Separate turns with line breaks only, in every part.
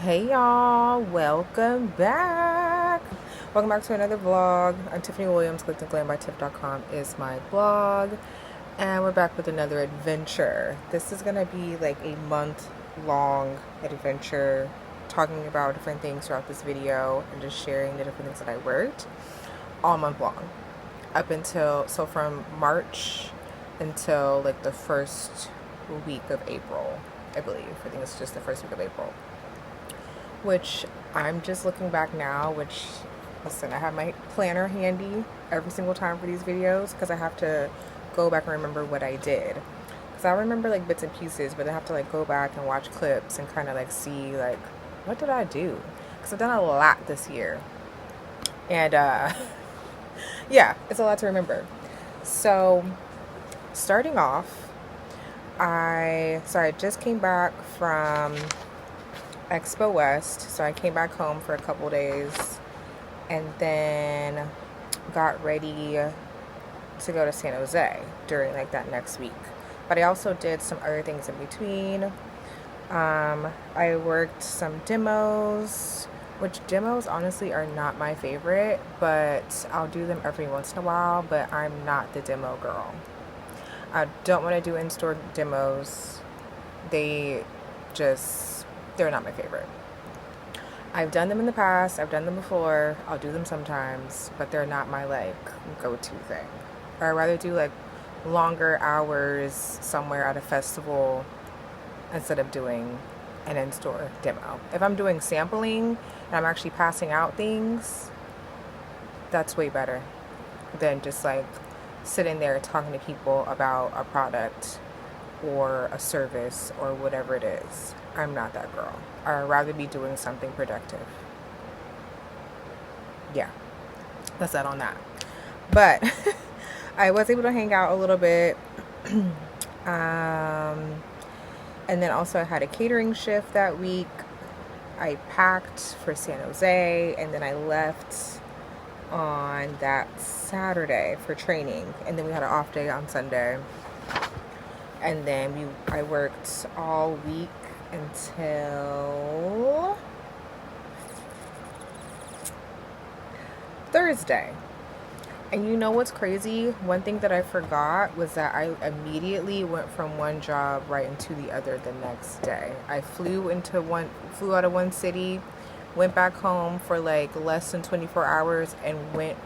Hey y'all, welcome back. Welcome back to another vlog. I'm Tiffany Williams. ClickandGlamByTiff.com is my blog, and we're back with another adventure. This is gonna be like a month-long adventure, talking about different things throughout this video and just sharing the different things that I worked all month long, up until from March until like the first week of April, I believe. I think it's just the first week of April. Which I'm just looking back now, which, listen, I have my planner handy every single time for these videos because I have to go back and remember what I did. Because I remember like bits and pieces, but I have to like go back and watch clips and kind of like see like, what did I do? Because I've done a lot this year. And yeah, it's a lot to remember. So starting off, I just came back from Expo West, so I came back home for a couple days and then got ready to go to San Jose during like that next week. But I also did some other things in between. I worked some demos, which demos honestly are not my favorite, but I'll do them every once in a while. But I'm not the demo girl. I don't want to do in-store demos. They're not my favorite. I've done them in the past, I've done them before, I'll do them sometimes, but they're not my like go-to thing. Or I'd rather do like longer hours somewhere at a festival instead of doing an in-store demo. If I'm doing sampling and I'm actually passing out things, that's way better than just like sitting there talking to people about a product or a service or whatever it is. I'm not that girl. I'd rather be doing something productive. Yeah, that's that on that. But I was able to hang out a little bit. And then also I had a catering shift that week. I packed for San Jose and then I left on that Saturday for training. And then we had an off day on Sunday. And then I worked all week until Thursday. And you know what's crazy? One thing that I forgot was that I immediately went from one job right into the other the next day. I flew out of one city, went back home for like less than 24 hours and went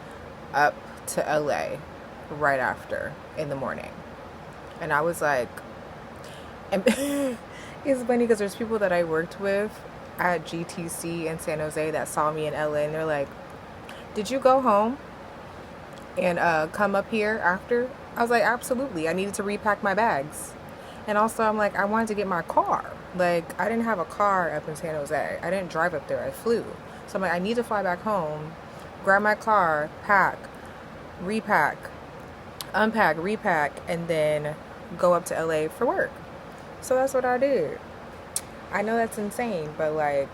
up to LA right after in the morning. And I was like, and it's funny because there's people that I worked with at GTC in San Jose that saw me in LA and they're like, did you go home and come up here after? I was like, absolutely. I needed to repack my bags. And also I'm like, I wanted to get my car. Like, I didn't have a car up in San Jose. I didn't drive up there. I flew. So I'm like, I need to fly back home, grab my car, pack, repack, unpack, repack, and then go up to LA for work. So that's what I did. I know that's insane, but like,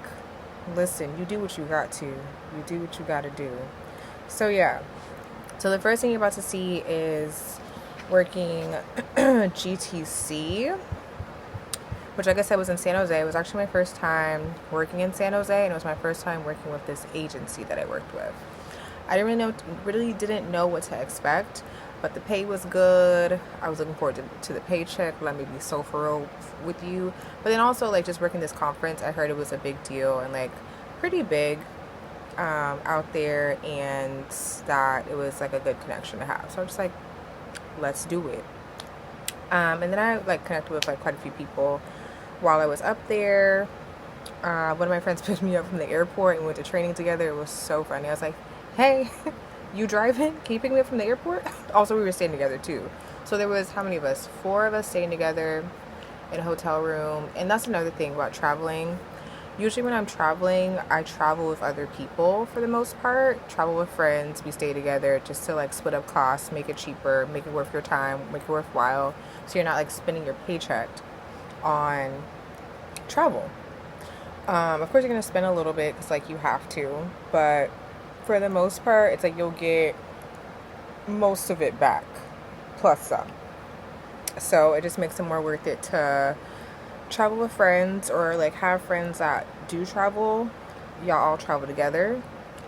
listen, you do what you got to. You do what you got to do. So yeah. So the first thing you're about to see is working GTC, which like I said was in San Jose. It was actually my first time working in San Jose, and it was my first time working with this agency that I worked with. I really didn't know what to expect, but the pay was good. I was looking forward to the paycheck. Let me be so for real with you. But then also like just working this conference, I heard it was a big deal and like pretty big out there, and that it was like a good connection to have. So I'm just like, let's do it. And then I like connected with like quite a few people while I was up there. One of my friends picked me up from the airport and we went to training together. It was so funny. I was like, hey, you driving? Can you pick me up from the airport? Also, we were staying together too. So there was, how many of us? 4 of us staying together in a hotel room. And that's another thing about traveling. Usually when I'm traveling, I travel with other people for the most part. Travel with friends. We stay together just to like split up costs, make it cheaper, make it worth your time, make it worthwhile. So you're not like spending your paycheck on travel. Of course, you're going to spend a little bit because like you have to. But for the most part, it's like you'll get most of it back plus some. So it just makes it more worth it to travel with friends or like have friends that do travel, y'all all travel together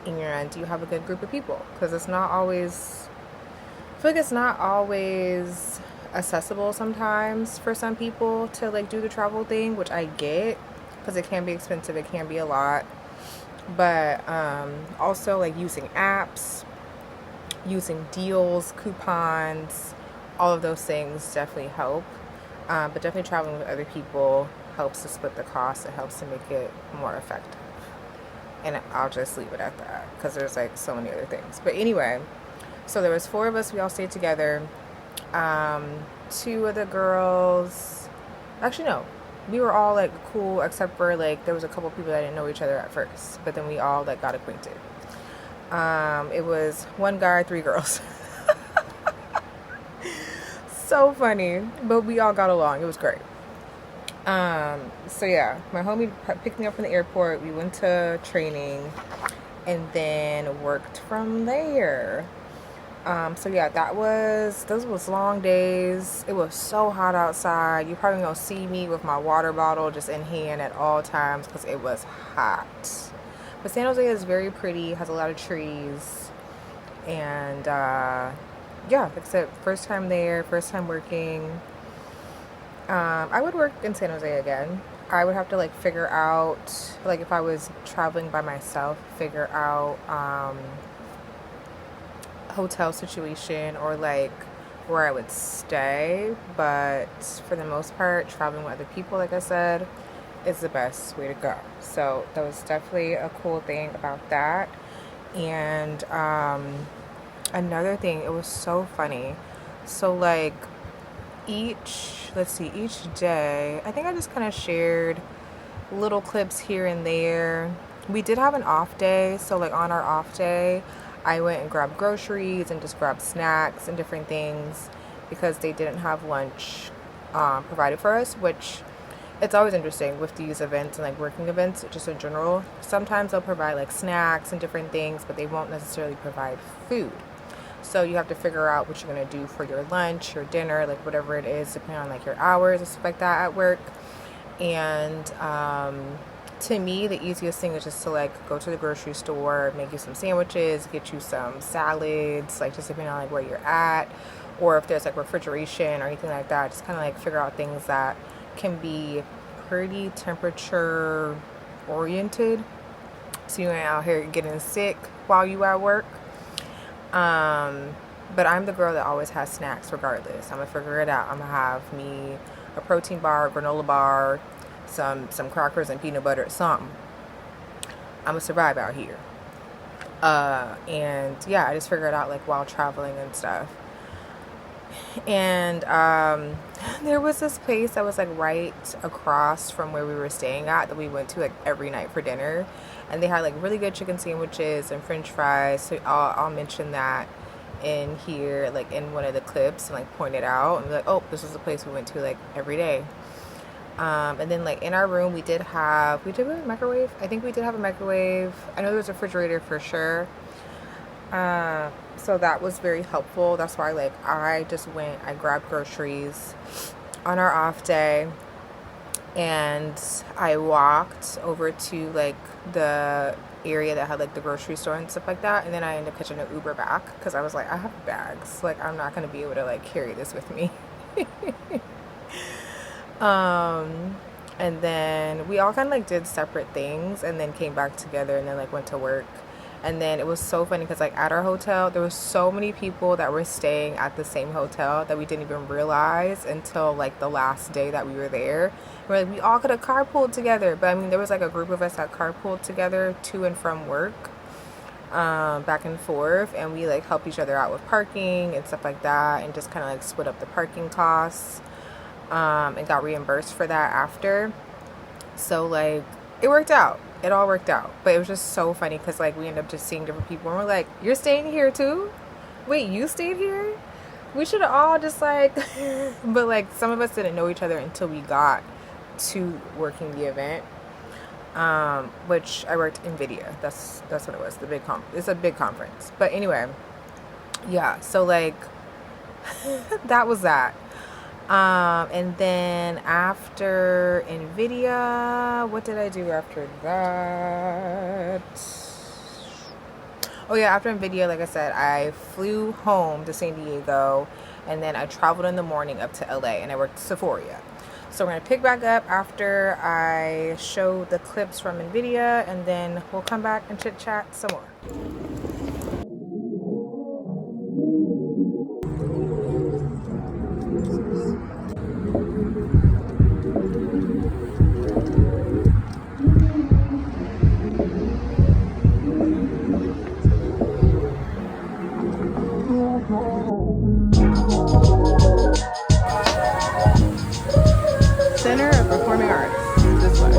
and you have a good group of people, because it's not always, I feel like it's not always accessible sometimes for some people to like do the travel thing, which I get because it can be expensive, it can be a lot. But also like using apps, using deals, coupons, all of those things definitely help. But definitely traveling with other people helps to split the cost. It helps to make it more effective. And I'll just leave it at that because there's like so many other things. But anyway, so there was four of us. We all stayed together. Two of the girls, actually no, we were all like cool except for like there was a couple people that didn't know each other at first, but then we all like got acquainted. It was one guy, three girls. So funny, but we all got along. It was great. So yeah, my homie picked me up from the airport. We went to training and then worked from there. So yeah, those was long days. It was so hot outside. You probably gonna see me with my water bottle just in hand at all times because it was hot. But San Jose is very pretty, has a lot of trees, and yeah, like I said, first time there, first time working. I would work in San Jose again. I would have to like figure out, like if I was traveling by myself, figure out hotel situation or like where I would stay. But for the most part, traveling with other people, like I said, is the best way to go. So that was definitely a cool thing about that. And another thing, it was so funny. So like each day, I think I just kind of shared little clips here and there. We did have an off day, so like on our off day I went and grabbed groceries and just grabbed snacks and different things because they didn't have lunch provided for us, which it's always interesting with these events and like working events just in general. Sometimes they'll provide like snacks and different things, but they won't necessarily provide food. So you have to figure out what you're going to do for your lunch, your dinner, like whatever it is, depending on like your hours and stuff like that at work. And to me, the easiest thing is just to like go to the grocery store, make you some sandwiches, get you some salads, like just depending on like where you're at, or if there's like refrigeration or anything like that, just kind of like figure out things that can be pretty temperature oriented, so you ain't out here getting sick while you at work. But I'm the girl that always has snacks regardless. I'm gonna figure it out. I'm gonna have me a protein bar, granola bar, some crackers and peanut butter, something. I'm gonna survive out here. And yeah, I just figured it out like while traveling and stuff. And there was this place that was like right across from where we were staying at that we went to like every night for dinner, and they had like really good chicken sandwiches and french fries. So I'll mention that in here, like in one of the clips, and like point it out and be like, oh, this is the place we went to like every day. And then like in our room we have a microwave. I think we did have a microwave. I know there was a refrigerator for sure. So that was very helpful. That's why like I grabbed groceries on our off day, and I walked over to like the area that had like the grocery store and stuff like that, and then I ended up catching an Uber back because I was like, I have bags, like I'm not gonna be able to like carry this with me. And then we all kind of like did separate things and then came back together and then like went to work. And then it was so funny because like at our hotel there was so many people that were staying at the same hotel that we didn't even realize until like the last day that we were there. We're like, we all could have carpooled together, but I mean there was like a group of us that carpooled together to and from work, back and forth, and we like helped each other out with parking and stuff like that, and just kind of like split up the parking costs, and got reimbursed for that after. So like it worked out. It all worked out. But it was just so funny because like we ended up just seeing different people and we're like, you're staying here too? Wait, you stayed here? We should have all just like but like some of us didn't know each other until we got to working the event, which I worked in NVIDIA. That's what it was. It's a big conference. But anyway, yeah, so like that was that. And then after NVIDIA, what did I do after that? Oh yeah, after NVIDIA, like I said, I flew home to San Diego, and then I traveled in the morning up to LA, and I worked Sephora. So we're gonna pick back up after I show the clips from NVIDIA, and then we'll come back and chit chat some more. Center of Performing Arts, this way.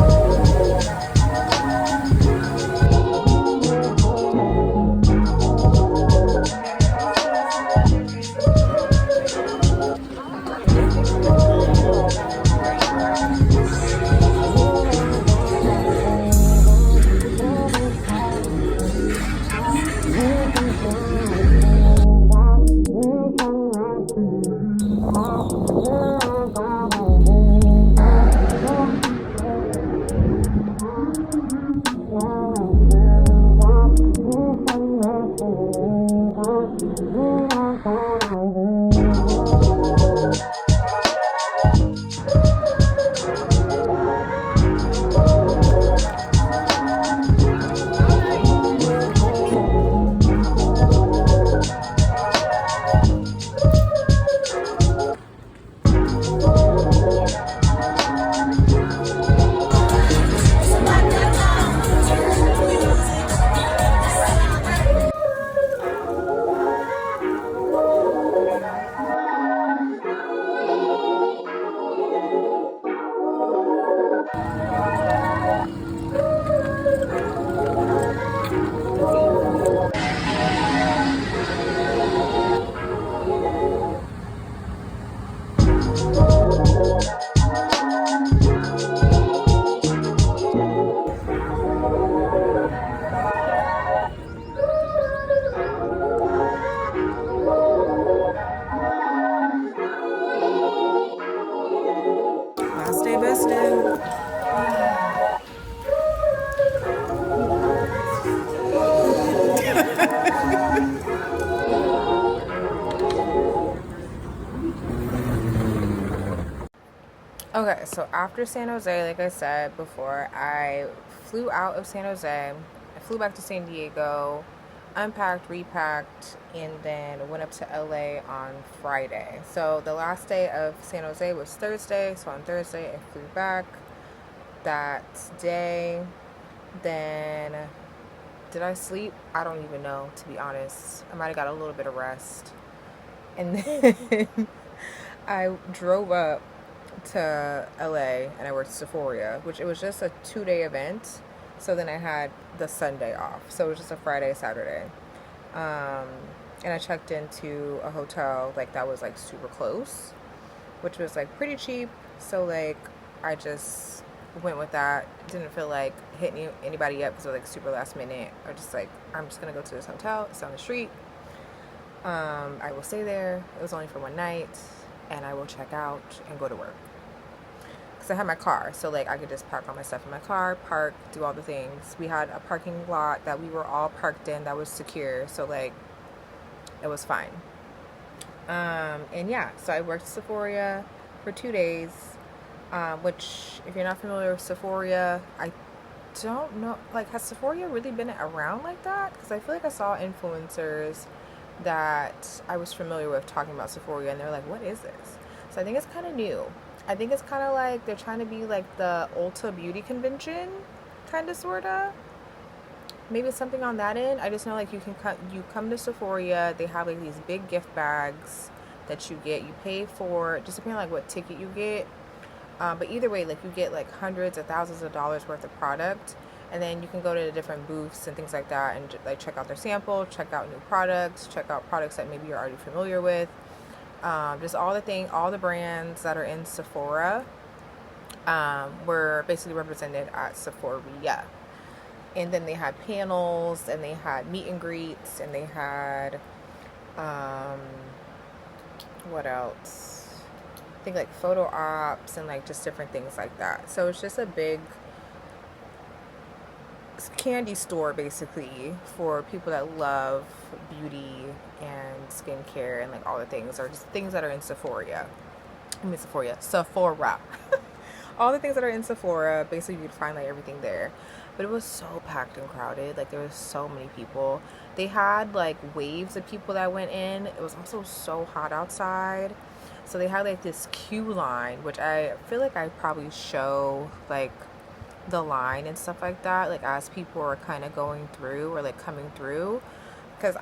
Last day bested. Okay, so after San Jose, like I said before, I flew out of San Jose. I flew back to San Diego, unpacked, repacked, and then went up to LA on Friday. So the last day of San Jose was Thursday. So on Thursday, I flew back that day. Then, did I sleep? I don't even know, to be honest. I might have got a little bit of rest. And then I drove up to LA and I worked Sephora, which it was just a 2-day event. So then I had the Sunday off. So it was just a Friday, Saturday. And I checked into a hotel like that was like super close, which was like pretty cheap. So like I just went with that. Didn't feel like hitting anybody up because it was like super last minute. I was just like, I'm just gonna go to this hotel. It's on the street. I will stay there. It was only for one night, and I will check out and go to work. Because I had my car, so like I could just park all my stuff in my car, park, do all the things. We had a parking lot that we were all parked in that was secure, so like it was fine. And yeah, so I worked Sephora for 2 days, which if you're not familiar with Sephora, I don't know, like has Sephora really been around like that? Because I feel like I saw influencers that I was familiar with talking about Sephora, and they're like, what is this? So I think it's kind of new. I think it's kind of like they're trying to be like the Ulta Beauty Convention, kind of, sort of. Maybe something on that end. I just know like you come to Sephora, they have like these big gift bags that you get. You pay for, just depending on like what ticket you get. But either way, like you get like hundreds of thousands of dollars worth of product, and then you can go to the different booths and things like that, and like check out their sample, check out new products, check out products that maybe you're already familiar with. Just all the brands that are in Sephora were basically represented at Sephora. And then they had panels, and they had meet and greets, and they had what else? think like photo ops and like just different things like that. So it's just a big candy store basically for people that love beauty and skincare and like all the things, or just things that are in Sephora. I mean Sephora. All the things that are in Sephora, basically you'd find like everything there. But it was so packed and crowded. Like there was so many people. They had like waves of people that went in. It was also so hot outside. So they had like this queue line, which I feel like I probably show like the line and stuff like that, like as people are kind of going through or like coming through. Because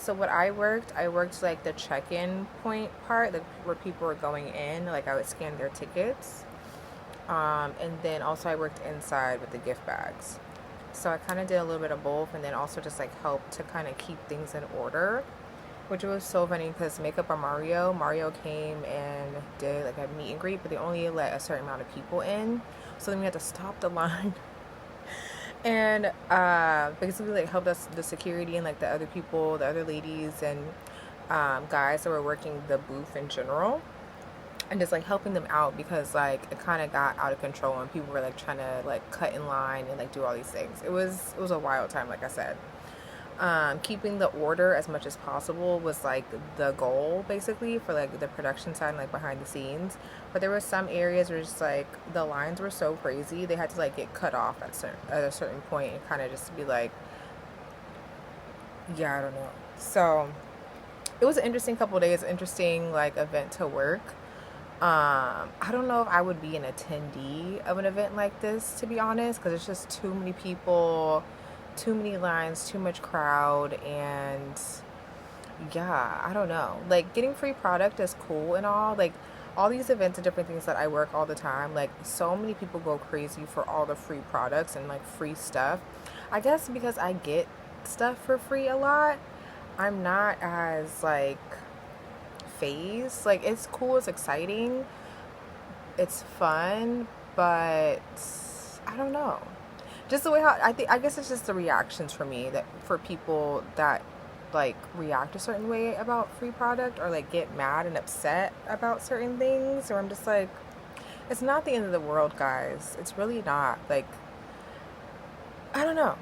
so what I worked like the check-in point part, like where people were going in, like I would scan their tickets. And then also I worked inside with the gift bags. So I kind of did a little bit of both, and then also just like helped to kind of keep things in order, which was so funny because Makeup by Mario came and did like a meet and greet, but they only let a certain amount of people in. So then we had to stop the line and basically like helped us, the security and like the other people, the other ladies and guys that were working the booth in general, and just like helping them out because like it kind of got out of control and people were like trying to like cut in line and like do all these things. It was a wild time, like I said. Keeping the order as much as possible was like the goal basically for like the production side and like behind the scenes. But there were some areas where just like the lines were so crazy they had to like get cut off at a certain point and kind of just be like, yeah, I don't know. So it was an interesting couple of days, interesting like event to work. I don't know if I would be an attendee of an event like this, to be honest, because it's just too many people, too many lines, too much crowd, and yeah, I don't know. Like getting free product is cool and all. Like all these events and different things that I work all the time, like so many people go crazy for all the free products and like free stuff. I guess because I get stuff for free a lot, I'm not as like phased. Like it's cool, it's exciting, it's fun, but I don't know. Just the way how I guess it's just the reactions for me, that for people that like react a certain way about free product or like get mad and upset about certain things, or I'm just like, it's not the end of the world, guys. It's really not. Like I don't know.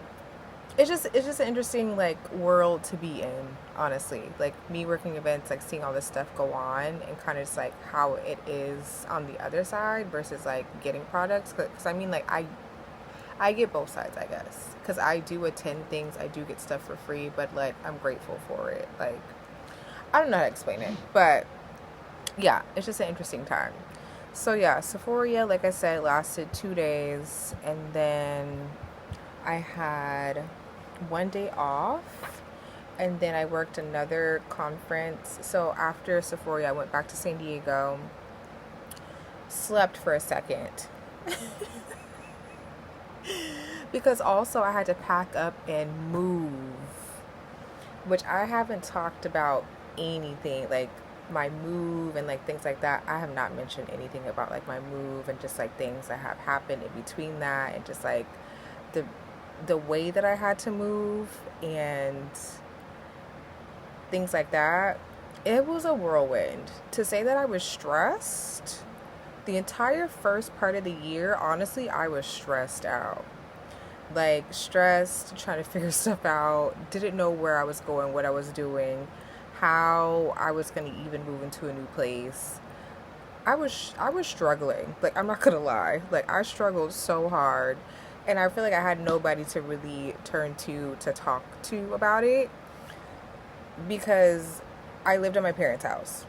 It's just an interesting like world to be in, honestly. Like me working events, like seeing all this stuff go on and kind of just like how it is on the other side versus like getting products. Because I mean, like I get both sides, I guess, because I do attend things, I do get stuff for free, but like I'm grateful for it. Like I don't know how to explain it, but yeah, it's just an interesting time. So yeah, Sephora, like I said, lasted 2 days, and then I had one day off, and then I worked another conference. So after Sephora, I went back to San Diego, slept for a second. Because also I had to pack up and move, which I haven't talked about anything like my move and like things like that. I have not mentioned anything about like my move and just like things that have happened in between that, and just like the way that I had to move and things like that. It was a whirlwind. To say that I was stressed, the entire first part of the year, honestly, I was stressed out. Like stressed, trying to figure stuff out, didn't know where I was going, what I was doing, how I was going to even move into a new place. I was struggling. Like I'm not going to lie. Like I struggled so hard, and I feel like I had nobody to really turn to talk to about it, because I lived at my parents' house.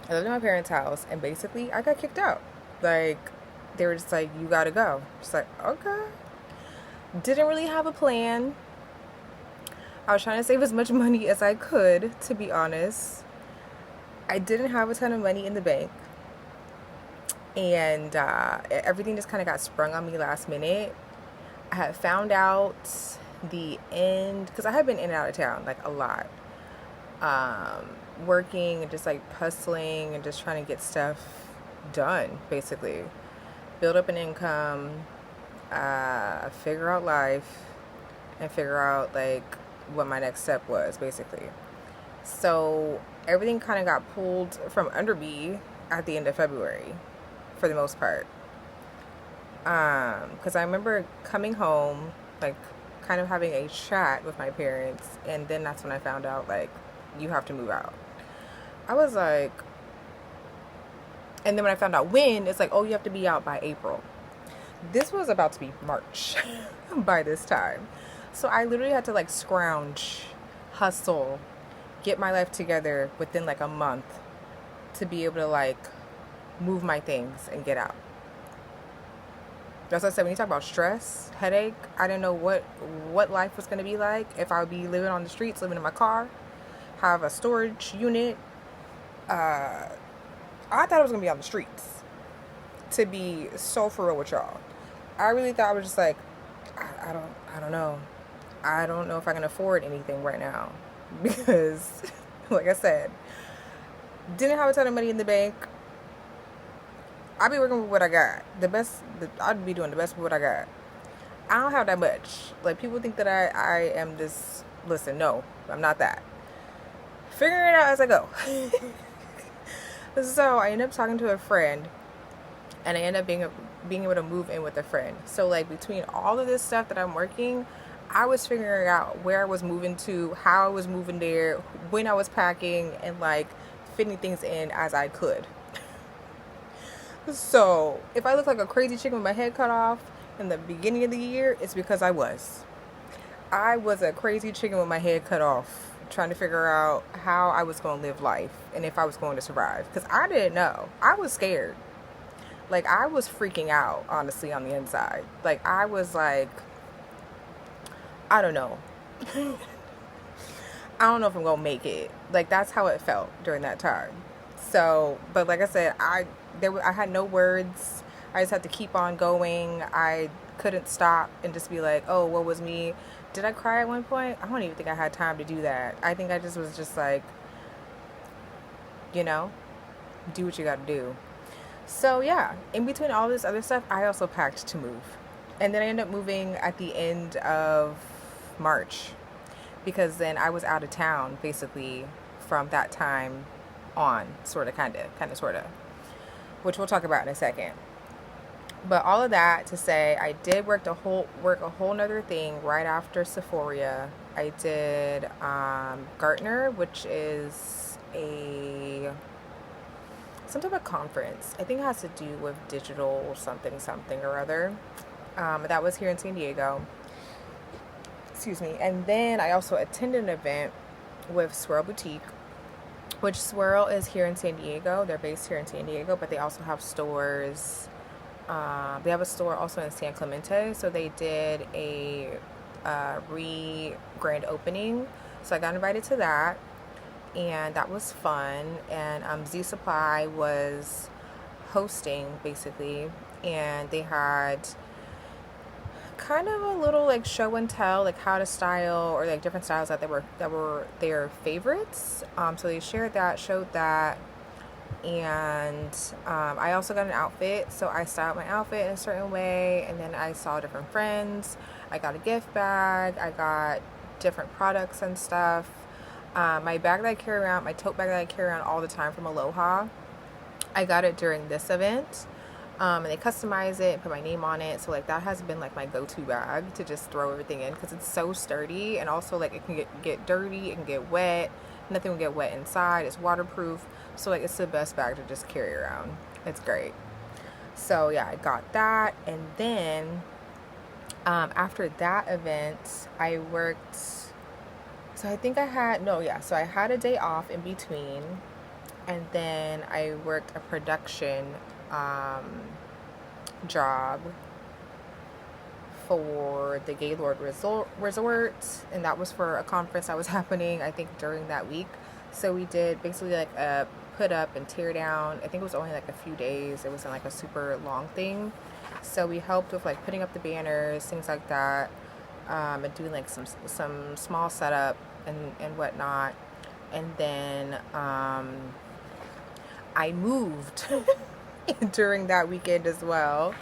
I lived in my parents' house, and basically I got kicked out. Like they were just like, you gotta go. Just like, okay. Didn't really have a plan. I was trying to save as much money as I could, to be honest. I didn't have a ton of money in the bank, and everything just kind of got sprung on me last minute. I had found out the end, because I had been in and out of town like a lot, working and just like hustling and just trying to get stuff done, basically build up an income, figure out life, and figure out like what my next step was, basically. So everything kind of got pulled from under me at the end of February for the most part. Because I remember coming home, like, kind of having a chat with my parents, and then that's when I found out, like, you have to move out. I was like, and then when I found out when, it's like, oh, you have to be out by April. This was about to be March by this time. So I literally had to like scrounge, hustle, get my life together within like a month to be able to like move my things and get out. That's what I said, when you talk about stress, headache, I didn't know what life was going to be like, if I would be living on the streets, living in my car, have a storage unit. I thought I was going to be on the streets, to be so for real with y'all. I really thought I was just like, I don't know. I don't know if I can afford anything right now because, like I said, didn't have a ton of money in the bank. I'd be working with what I got. I'd be doing the best with what I got. I don't have that much. Like, people think that I am this. Listen, no, I'm not that. Figuring it out as I go. So I ended up talking to a friend, and I ended up being able to move in with a friend. So like, between all of this stuff that I'm working, I was figuring out where I was moving to, how I was moving there, when I was packing, and like fitting things in as I could. So if I look like a crazy chicken with my head cut off in the beginning of the year, it's because I was a crazy chicken with my head cut off, trying to figure out how I was going to live life and if I was going to survive, because I didn't know. I was scared. Like, I was freaking out, honestly, on the inside. Like, I was like, I don't know. I don't know if I'm going to make it. Like, that's how it felt during that time. So, but like I said, I had no words. I just had to keep on going. I couldn't stop and just be like, oh, what was me? Did I cry at one point? I don't even think I had time to do that. I think I just was just like, do what you got to do. So yeah, in between all this other stuff, I also packed to move. And then I ended up moving at the end of March, because then I was out of town basically from that time on, sort of, which we'll talk about in a second. But all of that to say, I did work a whole nother thing right after Sephora. I did Gartner, which is some type of conference. I think it has to do with digital something or other. That was here in San Diego. Excuse me. And then I also attended an event with Swirl Boutique, which Swirl is here in San Diego. They're based here in San Diego, but they also have stores. They have a store also in San Clemente. So they did a grand opening. So I got invited to that, and that was fun. And Z Supply was hosting basically, and they had kind of a little like show and tell, like how to style, or like different styles that were their favorites. So they showed that, and I also got an outfit. So I styled my outfit in a certain way, and then I saw different friends. I got a gift bag. I got different products and stuff. My bag that I carry around, my tote bag that I carry around all the time from Aloha, I got it during this event. And they customize it and put my name on it. So like, that has been like my go-to bag to just throw everything in, because it's so sturdy, and also like it can get dirty, it can get wet, nothing will get wet inside, it's waterproof. So like, it's the best bag to just carry around. It's great. So yeah, I got that. And then after that event, I worked. So I think I had a day off in between, and then I worked a production job for the Gaylord Resort, and that was for a conference that was happening, I think, during that week. So we did basically like a put up and tear down. I think it was only like a few days. It wasn't like a super long thing. So we helped with like putting up the banners, things like that, and doing like some small setup and whatnot. And then I moved during that weekend as well.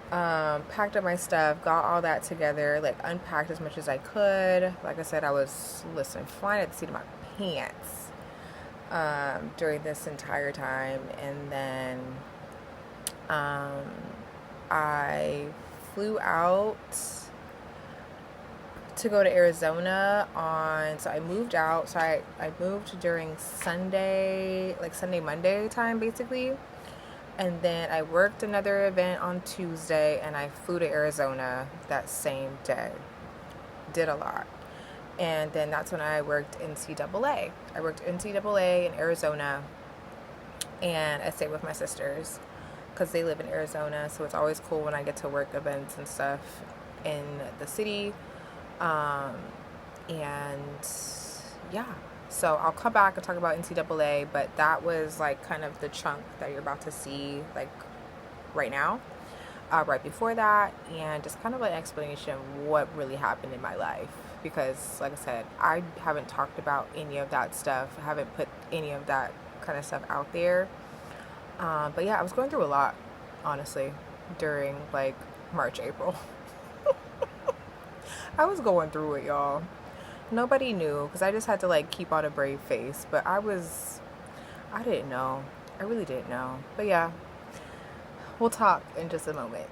Packed up my stuff, got all that together, like unpacked as much as I could. Like I said, I was flying at the seat of my pants. during this entire time. And then um, I flew out to go to Arizona so I moved out. So I moved during Sunday, like Sunday, Monday time, basically. And then I worked another event on Tuesday, and I flew to Arizona that same day. Did a lot. And then that's when I worked NCAA. I worked NCAA in Arizona, and I stayed with my sisters because they live in Arizona. So it's always cool when I get to work events and stuff in the city. And yeah, so I'll come back and talk about NCAA, but that was like kind of the chunk that you're about to see like right now, right before that, and just kind of an explanation of what really happened in my life, because like I said, I haven't talked about any of that stuff. I haven't put any of that kind of stuff out there. But yeah, I was going through a lot, honestly, during like March, April. I was going through it, y'all. Nobody knew because I just had to like keep on a brave face. But I didn't know. I really didn't know. But yeah, we'll talk in just a moment.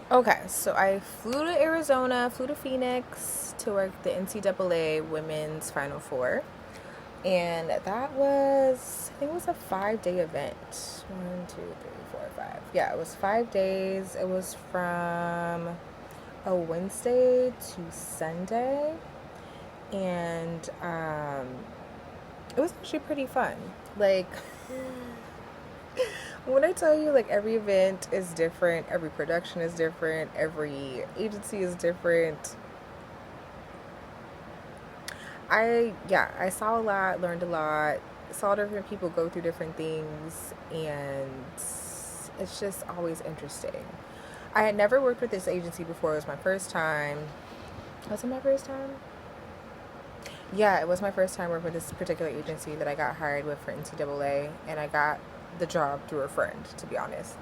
Okay, so I flew to Arizona, flew to Phoenix to work the NCAA Women's Final Four. And that was, I think it was a 5 day event. 1, 2, 3, 4, 5. Yeah, it was 5 days. It was from a Wednesday to Sunday. And it was actually pretty fun. Like, when I tell you, like, every event is different, every production is different, every agency is different. I saw a lot, learned a lot, saw different people go through different things, and it's just always interesting. I had never worked with this agency before. It was my first time. Was it my first time? Yeah, it was my first time working with this particular agency that I got hired with for NCAA, and I got the job through a friend, to be honest.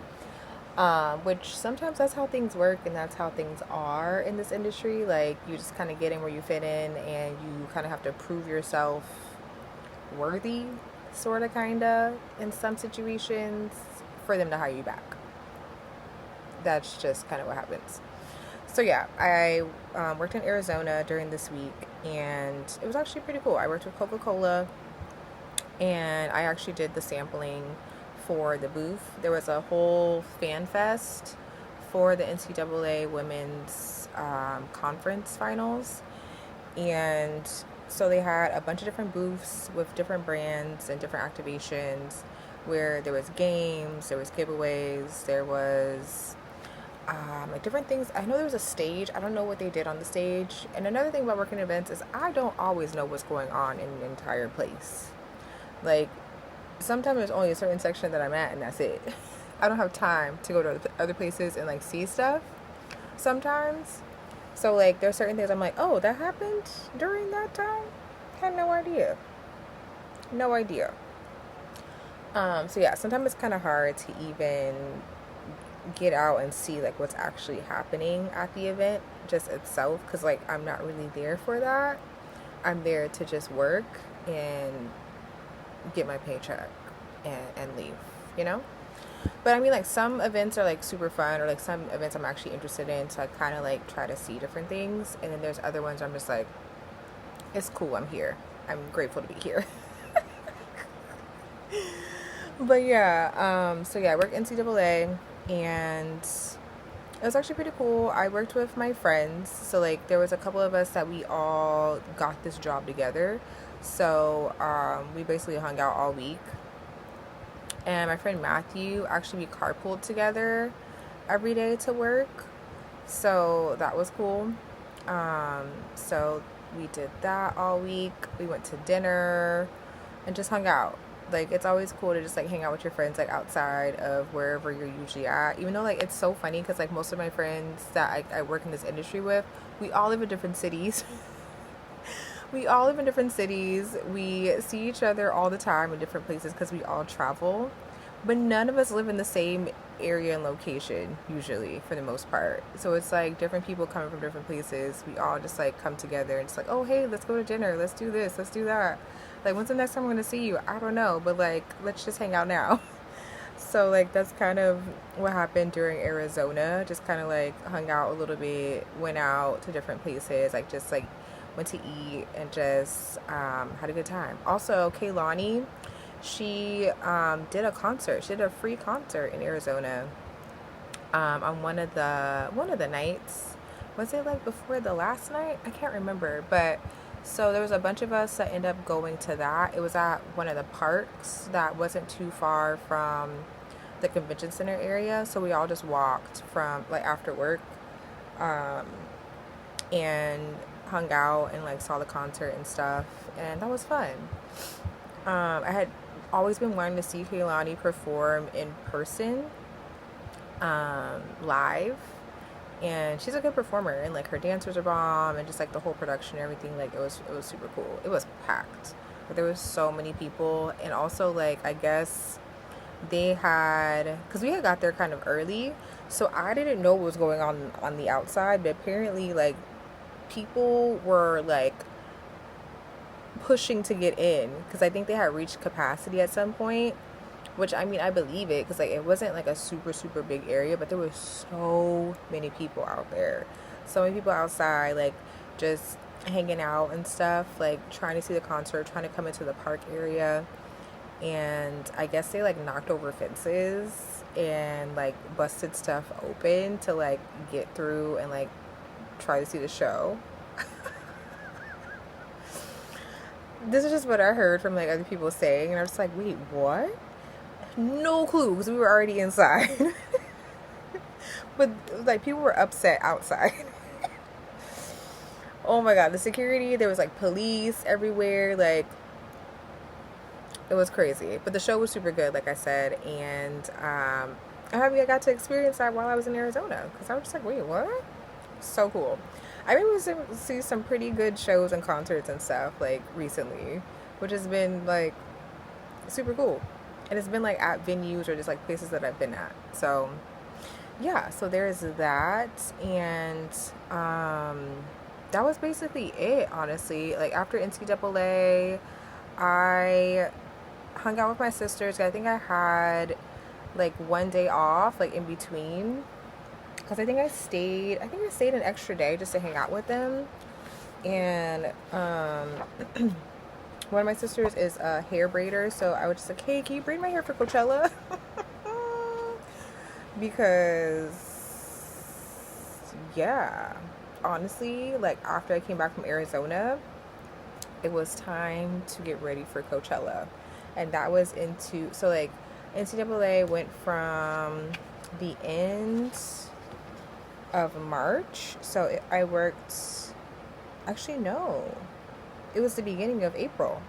Which sometimes that's how things work and that's how things are in this industry. Like, you just kind of get in where you fit in and you kind of have to prove yourself worthy, sort of, kind of, in some situations for them to hire you back. That's just kind of what happens. So, yeah, I worked in Arizona during this week and it was actually pretty cool. I worked with Coca-Cola and I actually did the sampling for the booth. There was a whole fan fest for the NCAA women's conference finals, and so they had a bunch of different booths with different brands and different activations where there was games, there was giveaways, there was like different things. I know there was a stage. I don't know what they did on the stage. And another thing about working events is I don't always know what's going on in an entire place. Like, sometimes there's only a certain section that I'm at and that's it. I don't have time to go to other places and like see stuff sometimes. So like there's certain things I'm like, oh, that happened during that time? Had no idea. No idea. So yeah, sometimes it's kind of hard to even get out and see like what's actually happening at the event just itself, because like I'm not really there for that. I'm there to just work and get my paycheck and leave, you know? But I mean, like, some events are like super fun, or like some events I'm actually interested in, so I kind of like try to see different things. And then there's other ones I'm just like, it's cool, I'm here. I'm grateful to be here. But yeah, so yeah, I work NCAA, and it was actually pretty cool. I worked with my friends, so like there was a couple of us that we all got this job together. So we basically hung out all week, and my friend Matthew, actually, we carpooled together every day to work, so that was cool. So we did that all week. We went to dinner and just hung out. Like, it's always cool to just like hang out with your friends like outside of wherever you're usually at, even though like it's so funny because like most of my friends that I work in this industry with, we all live in different cities. We all live in different cities. We see each other all the time in different places because we all travel. But none of us live in the same area and location, usually, for the most part. So it's like different people coming from different places. We all just like come together and just like, oh, hey, let's go to dinner. Let's do this. Let's do that. Like, when's the next time I'm going to see you? I don't know. But like, let's just hang out now. So like that's kind of what happened during Arizona. Just kind of like hung out a little bit, went out to different places, like just like went to eat and just had a good time. Also, Kaylani, she did a concert. She did a free concert in Arizona on one of the nights. Was it like before the last night? I can't remember, but so there was a bunch of us that ended up going to that. It was at one of the parks that wasn't too far from the convention center area. So we all just walked from like after work and hung out and like saw the concert and stuff. And that was fun. I had always been wanting to see Kaylani perform in person, live, and she's a good performer, and like her dancers are bomb, and just like the whole production and everything, like it was super cool. It was packed, but there was so many people. And also like I guess they had, because we had got there kind of early, so I didn't know what was going on the outside, but apparently like people were like pushing to get in because I think they had reached capacity at some point, which I mean I believe it because like it wasn't like a super super big area, but there were so many people out there, so many people outside, like just hanging out and stuff, like trying to see the concert, trying to come into the park area. And I guess they like knocked over fences and like busted stuff open to like get through and like try to see the show. This is just what I heard from like other people saying, and I was like, wait, what? No clue, because we were already inside. But like people were upset outside. Oh my god, the security, there was like police everywhere, like it was crazy. But the show was super good, like I said, and I got to experience that while I was in Arizona, because I was just like, wait, what? So cool. I've been able to see some pretty good shows and concerts and stuff like recently, which has been like super cool. And it's been like at venues or just like places that I've been at. So yeah, so there's that. And that was basically it, honestly. Like after NCAA, I hung out with my sisters. I think I had like one day off, like in between, because I think I stayed an extra day just to hang out with them. And one of my sisters is a hair braider, so I was just like, hey, can you braid my hair for Coachella? Because yeah, honestly, like after I came back from Arizona, it was time to get ready for Coachella. And that was so like NCAA went from the end of March. So I worked, actually no, it was the beginning of April.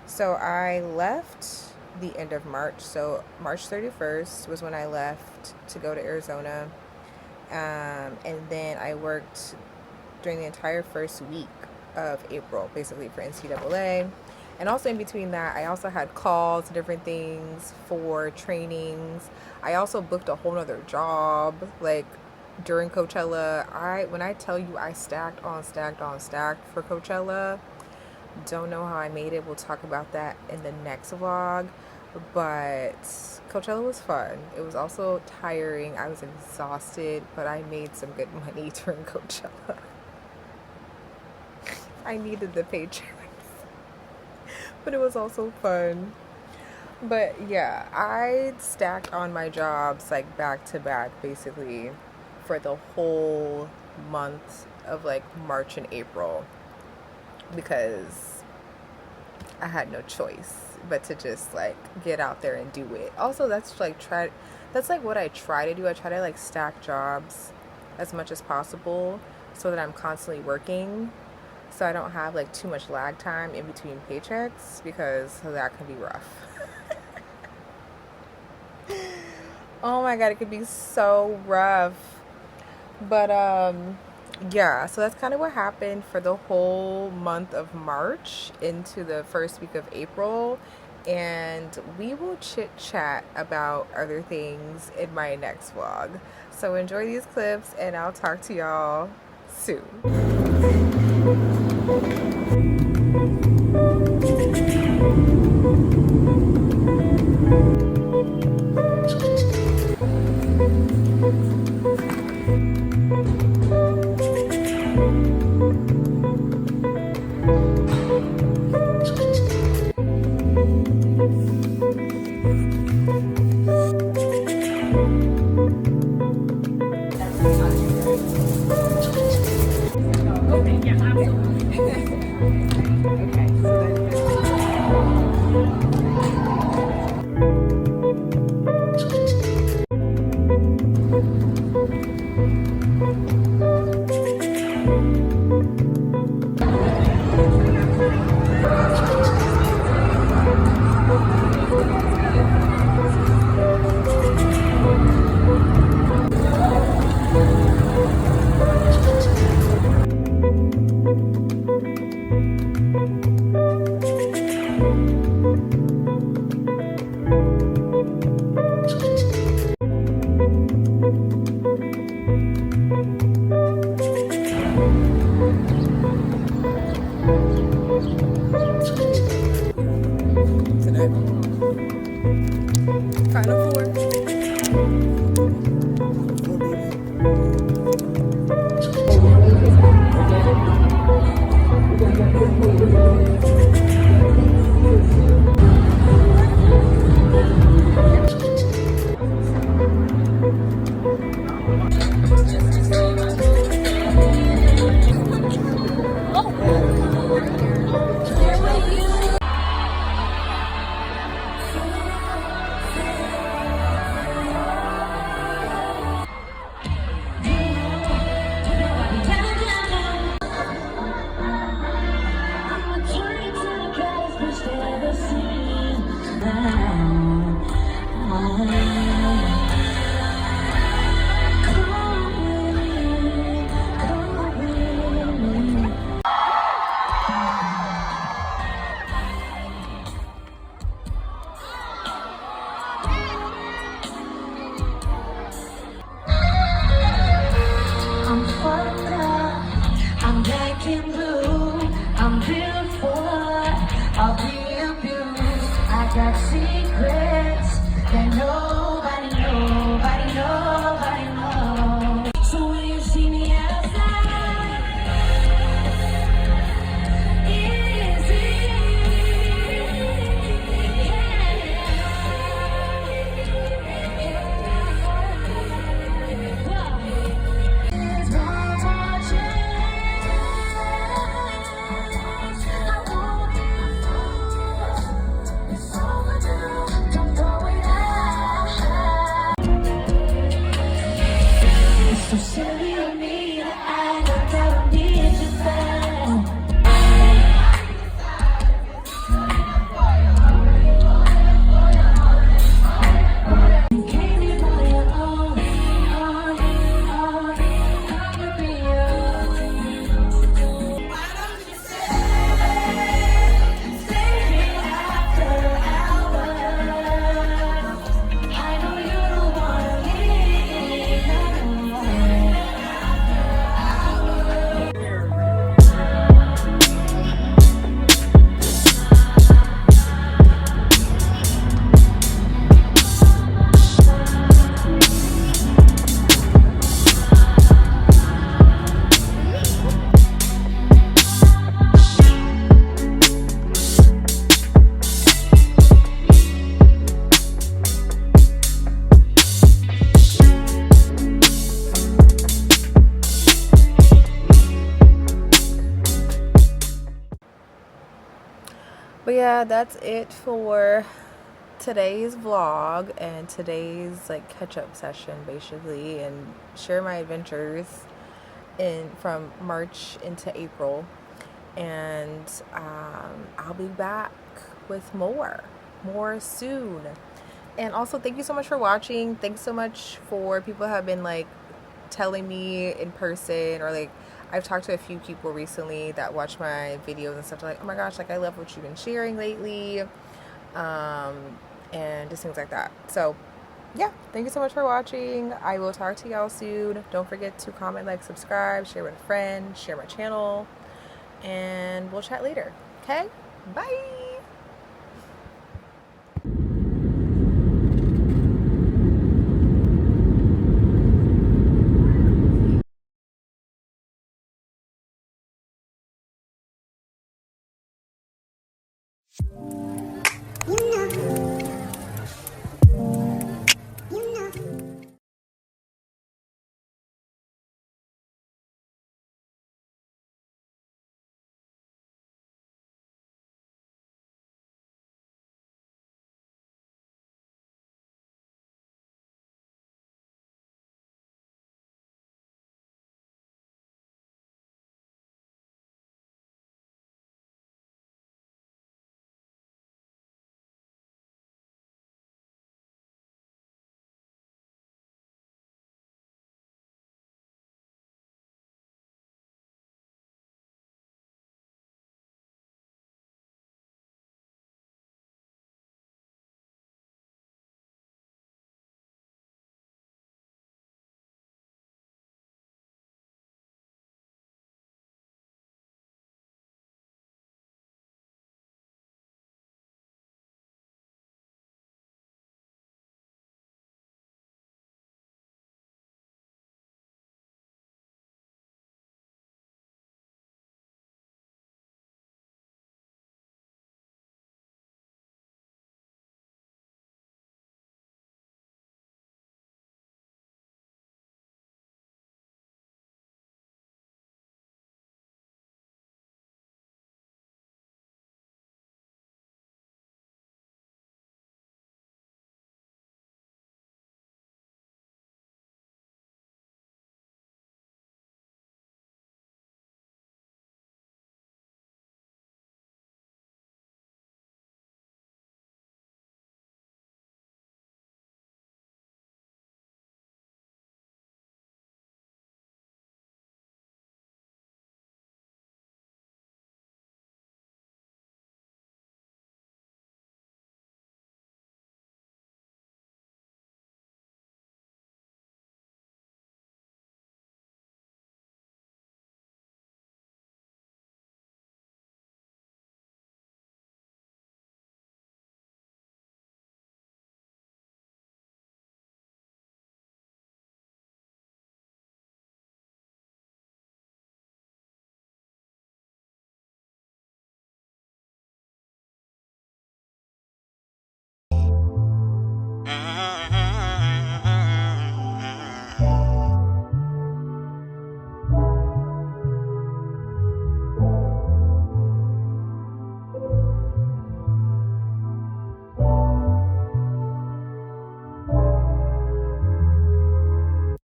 So I left the end of March. So March 31st was when I left to go to Arizona. And then I worked during the entire first week of April, basically for NCAA. And also in between that, I also had calls to different things for trainings. I also booked a whole nother job, like during Coachella. When I tell you I stacked on stacked on stacked for Coachella, don't know how I made it. We'll talk about that in the next vlog. But Coachella was fun. It was also tiring. I was exhausted, but I made some good money during Coachella. I needed the paycheck. But it was also fun. But yeah, I stacked on my jobs like back to back basically for the whole month of like March and April, because I had no choice but to just like get out there and do it. Also, that's like what I try to do. I try to like stack jobs as much as possible so that I'm constantly working, so I don't have like too much lag time in between paychecks, because that can be rough. Oh my god, it could be so rough. But yeah, so that's kind of what happened for the whole month of March into the first week of April. And we will chit chat about other things in my next vlog. So enjoy these clips, and I'll talk to y'all soon. Final four.
in blue. I'm built for I'll be abused. I got secrets that nobody knows. So when you see me outside, it's so silly of me that I don't ever need you back. You came in on your own, come with me, why don't you stay after hours? I know you don't wanna leave,
But yeah, that's it for today's vlog and today's like catch-up session basically, and share my adventures in from March into April. And I'll be back with more soon. And also, thank you so much for watching. Thanks so much for people who have been like telling me in person, or like I've talked to a few people recently that watch my videos and stuff, like, oh my gosh, like I love what you've been sharing lately, and just things like that. So yeah, thank you so much for watching. I will talk to y'all soon. Don't forget to comment, like, subscribe, share with a friend, share my channel, and we'll chat later. Okay, bye.